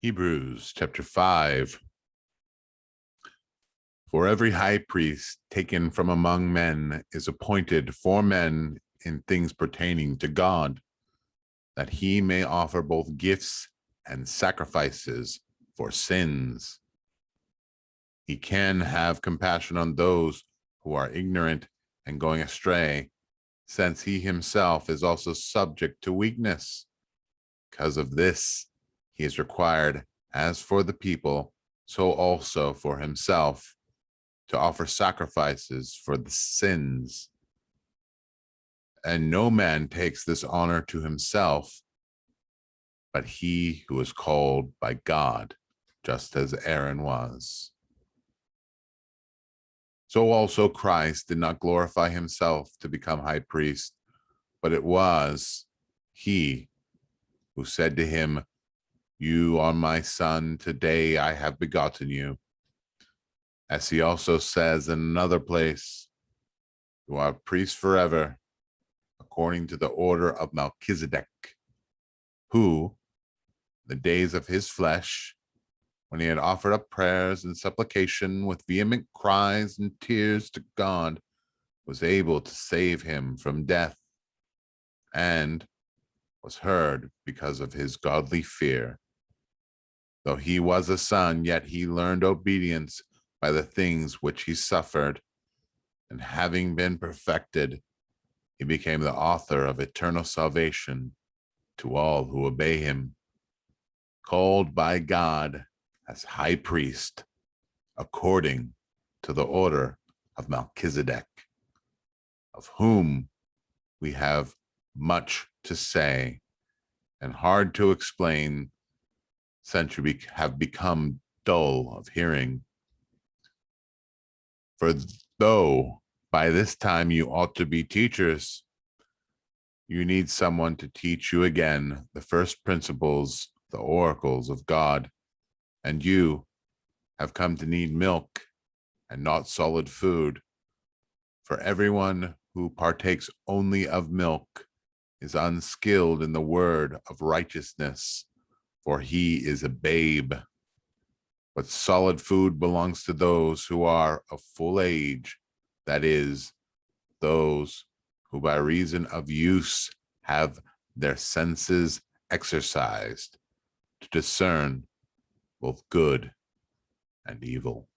Hebrews chapter 5. For every high priest taken from among men is appointed for men in things pertaining to God, that he may offer both gifts and sacrifices for sins. He can have compassion on those who are ignorant and going astray, since he himself is also subject to weakness. Because of this, he is required, as for the people, so also for himself, to offer sacrifices for the sins. And no man takes this honor to himself, but he who is called by God, just as Aaron was. So also Christ did not glorify himself to become high priest, but it was he who said to him, "You are my son, today I have begotten you." As he also says in another place, "You are a priest forever, according to the order of Melchizedek," who, the days of his flesh, when he had offered up prayers and supplication with vehement cries and tears to God, was able to save him from death, and was heard because of his godly fear. Though he was a son, yet he learned obedience by the things which he suffered, and having been perfected, he became the author of eternal salvation to all who obey him, called by God as high priest, according to the order of Melchizedek, of whom we have much to say and hard to explain, since you have become dull of hearing. For though by this time you ought to be teachers, you need someone to teach you again the first principles, the oracles of God, and you have come to need milk and not solid food. For everyone who partakes only of milk is unskilled in the word of righteousness, for he is a babe. But solid food belongs to those who are of full age, that is, those who by reason of use have their senses exercised to discern both good and evil.